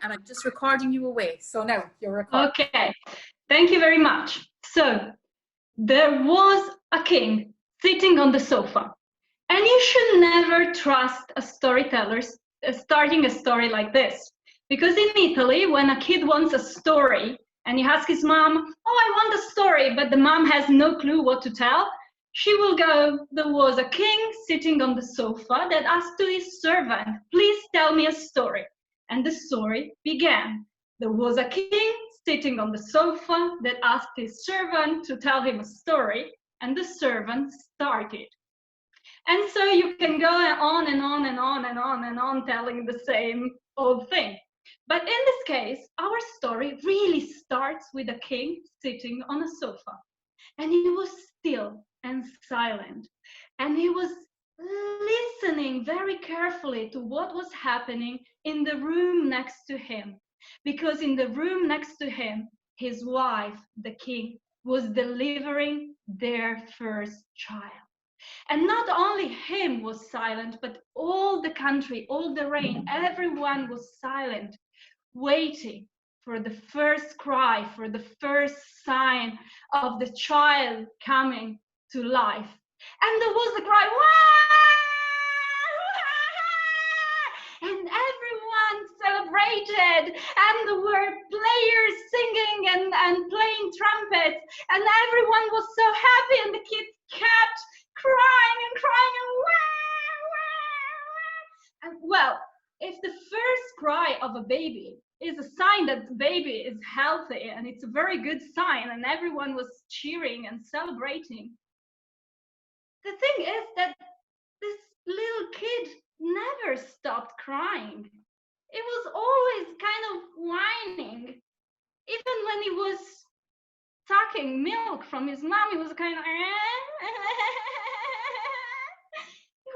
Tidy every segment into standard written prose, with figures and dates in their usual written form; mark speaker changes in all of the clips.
Speaker 1: and I'm just recording you away. So now you're recording.
Speaker 2: Okay, thank you very much. So there was a king sitting on the sofa, and you should never trust a storyteller starting a story like this, because in Italy, when a kid wants a story and he asks his mom, "Oh, I want a story," but the mom has no clue what to tell, she will go, "There was a king sitting on the sofa that asked to his servant, 'Please tell me a story.' And the story began. There was a king sitting on the sofa that asked his servant to tell him a story, and the servant started." And so you can go on and on and on and on and on telling the same old thing. But in this case, our story really starts with a king sitting on a sofa. And he was still and silent. And he was listening very carefully to what was happening in the room next to him. Because in the room next to him, his wife, the king, was delivering their first child. And not only him was silent, but all the country, all the reign, everyone was silent, waiting for the first cry, for the first sign of the child coming to life. And there was the cry, "Wah!" And everyone celebrated, and there were players singing and playing trumpets, and everyone was so happy, and the kids kept crying and crying and wah, wah, wah. And well, if the first cry of a baby is a sign that the baby is healthy, and it's a very good sign, and everyone was cheering and celebrating, the thing is that this little kid never stopped crying. It was always kind of whining. Even when he was sucking milk from his mom, he was kind of he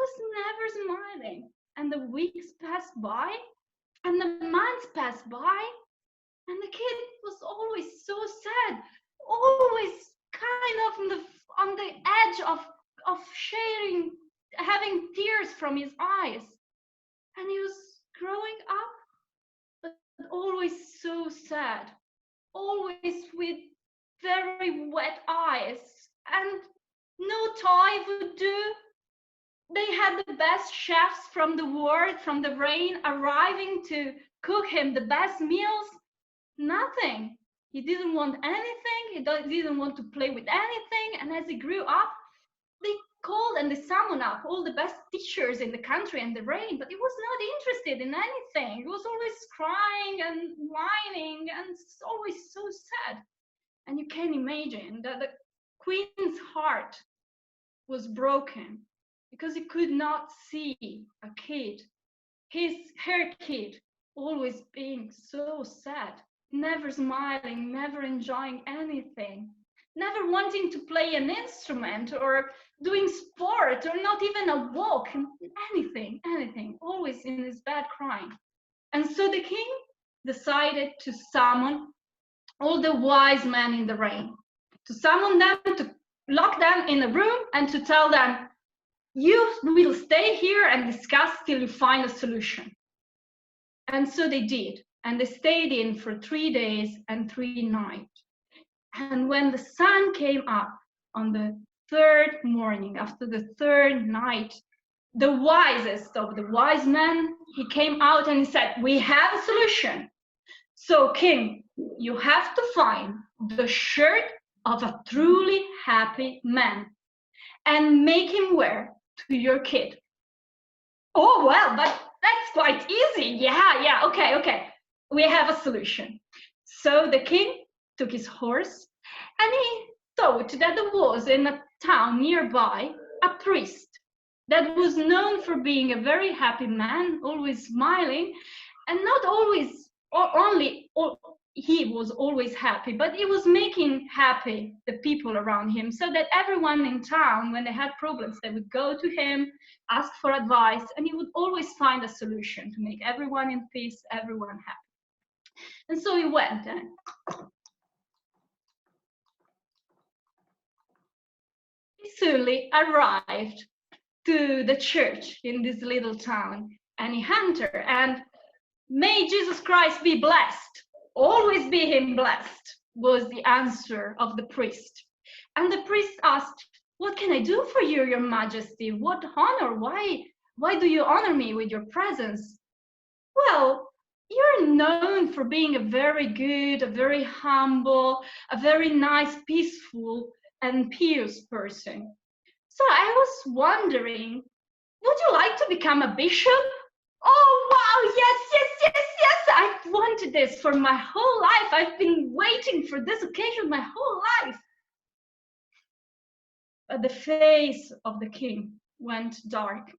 Speaker 2: was never smiling. And the weeks passed by, and the months passed by, and the kid was always so sad, always kind of on the edge of having tears from his eyes. And he was growing up, but always so sad, always with very wet eyes, and no toy would do. They had the best chefs from the world, from the reign, arriving to cook him the best meals. Nothing. He didn't want anything. He didn't want to play with anything. And as he grew up, they called and they summoned up all the best teachers in the country and the reign, but he was not interested in anything. He was always crying and whining and always so sad. And you can imagine that the queen's heart was broken because he could not see a kid, her kid, always being so sad, never smiling, never enjoying anything, never wanting to play an instrument or doing sport or not even a walk, anything, always in his bed crying. And so the king decided to summon all the wise men in the reign, to summon them, to lock them in a room and to tell them, "You will stay here and discuss till you find a solution." And so they did, and they stayed in for 3 days and 3 nights. And when the sun came up on the third morning, after the third night, the wisest of the wise men, he came out and he said, "We have a solution. So, king, you have to find the shirt of a truly happy man and make him wear to your kid." "Oh, well, but that's quite easy." Yeah, okay. We have a solution. So the king took his horse, and he thought that there was in a town nearby a priest that was known for being a very happy man, always smiling, and not always, he was always happy, but he was making happy the people around him, so that everyone in town, when they had problems, they would go to him, ask for advice, and he would always find a solution to make everyone in peace, everyone happy. And so he went and he soon arrived to the church in this little town, and he entered, and May Jesus Christ be blessed. Always be him blessed, was the answer of the priest. And the priest asked, what can I do for you, your majesty? What honor? Why do you honor me with your presence? Well, you're known for being a very good, a very humble, a very nice, peaceful, and pious person. So I was wondering, would you like to become a bishop? Oh, wow, yes. I've wanted this for my whole life. I've been waiting for this occasion my whole life. But the face of the king went dark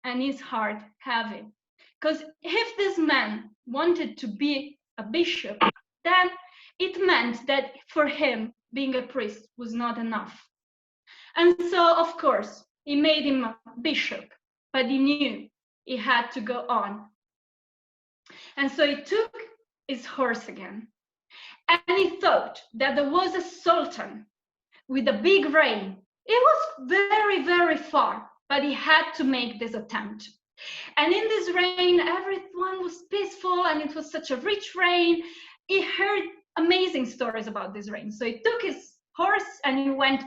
Speaker 2: and his heart heavy. Because if this man wanted to be a bishop, then it meant that for him, being a priest was not enough. And so, of course, he made him a bishop, but he knew he had to go on. And so he took his horse again, and he thought that there was a sultan with a big reign. It was very, very far, but he had to make this attempt. And in this reign, everyone was peaceful, and it was such a rich reign. He heard amazing stories about this reign. So he took his horse and he went.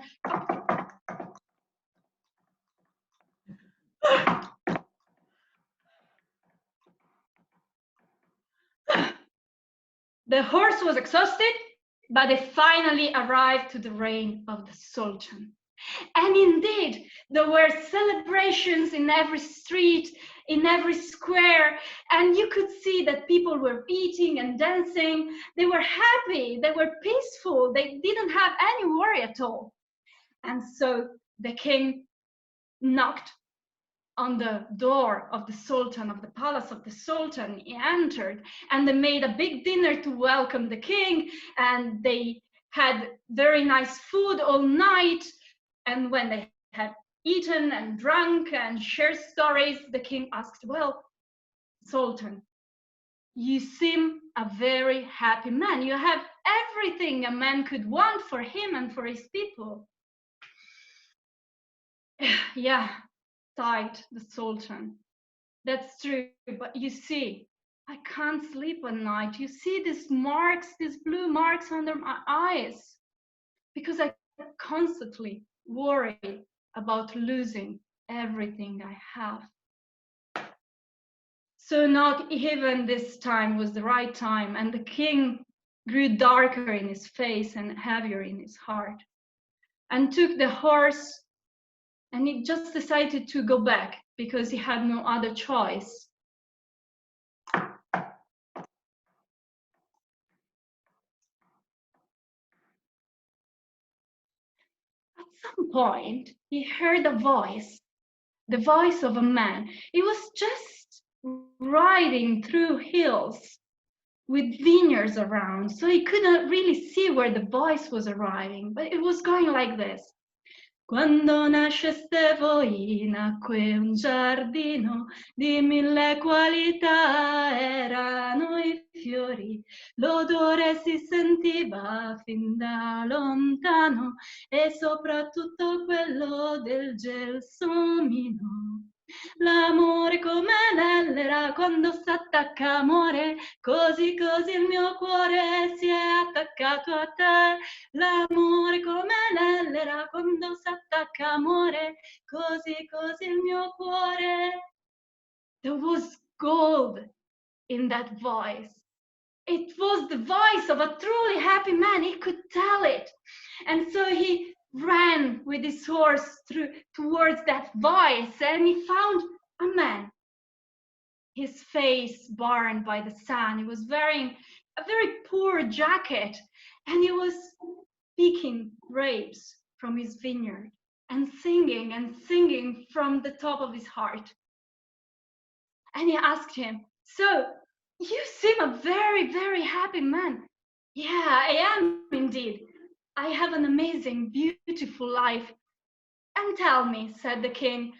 Speaker 2: The horse was exhausted, but they finally arrived to the reign of the Sultan. And indeed, there were celebrations in every street, in every square, and you could see that people were eating and dancing. They were happy, they were peaceful, they didn't have any worry at all. And so the king knocked on the door of the Sultan, of the palace of the Sultan. He entered, and they made a big dinner to welcome the king, and they had very nice food all night. And when they had eaten and drunk and shared stories, the king asked, well, Sultan, you seem a very happy man. You have everything a man could want for him and for his people. Yeah, sighed the Sultan. That's true, but you see, I can't sleep at night. You see these marks, these blue marks under my eyes, because I constantly worry about losing everything I have. So not even this time was the right time, and the king grew darker in his face and heavier in his heart, and took the horse, and he just decided to go back because he had no other choice. At some point, he heard a voice, the voice of a man. He was just riding through hills with vineyards around, so he couldn't really see where the voice was arriving, but it was going like this. Quando nasceste voi nacque un giardino di mille qualità, erano i fiori, l'odore si sentiva fin da lontano e soprattutto quello del gelsomino. L'amore come l'ellera quando s'attacca amore, così così il mio cuore si è attaccato a te. L'amore come l'ellera quando s'attacca amore, così così il mio cuore. There was gold in that voice. It was the voice of a truly happy man. He could tell it. And so he ran with his horse towards that voice, and he found a man, his face burned by the sun. He was wearing a very poor jacket, and he was picking grapes from his vineyard and singing from the top of his heart. And he asked him, so you seem a very, very happy man. Yeah, I am indeed. I have an amazing, beautiful life. And tell me, said the king,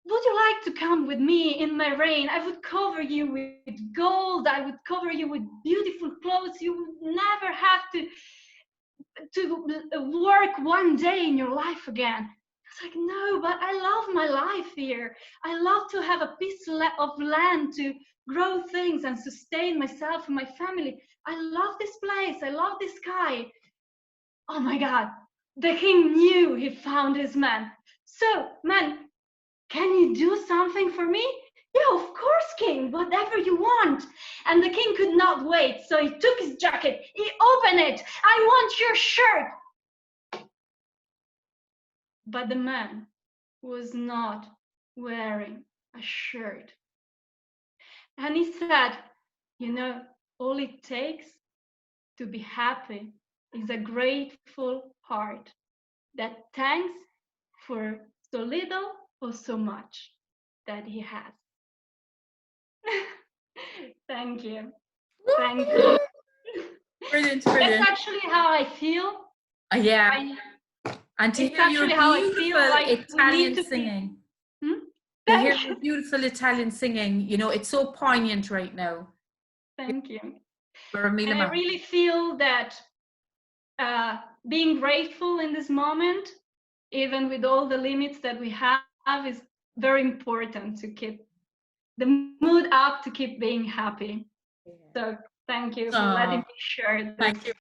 Speaker 2: would you like to come with me in my reign? I would cover you with gold. I would cover you with beautiful clothes. You would never have to work one day in your life again. was like, no, but I love my life here. I love to have a piece of land to grow things and sustain myself and my family. I love this place. I love this sky. Oh my God, the king knew he found his man. So, man, can you do something for me? Yeah, of course, king, whatever you want. And the king could not wait, so he took his jacket, he opened it. I want your shirt. But the man was not wearing a shirt. And he said, you know, all it takes to be happy is a grateful heart that thanks for so little or so much that he has. Thank you. Thank you.
Speaker 1: Brilliant,
Speaker 2: That's
Speaker 1: brilliant.
Speaker 2: actually how I feel.
Speaker 1: Yeah. And to
Speaker 2: It's
Speaker 1: hear your
Speaker 2: actually how I feel
Speaker 1: beautiful
Speaker 2: like we need
Speaker 1: Italian
Speaker 2: to be.
Speaker 1: singing, to hear
Speaker 2: Thank
Speaker 1: your
Speaker 2: you.
Speaker 1: beautiful Italian singing, you know, it's so poignant right now.
Speaker 2: Thank you.
Speaker 1: Bara mille
Speaker 2: And I
Speaker 1: maith.
Speaker 2: really feel that being grateful in this moment, even with all the limits that we have, is very important to keep the mood up, to keep being happy. So thank you for letting me share this.
Speaker 1: Thank you.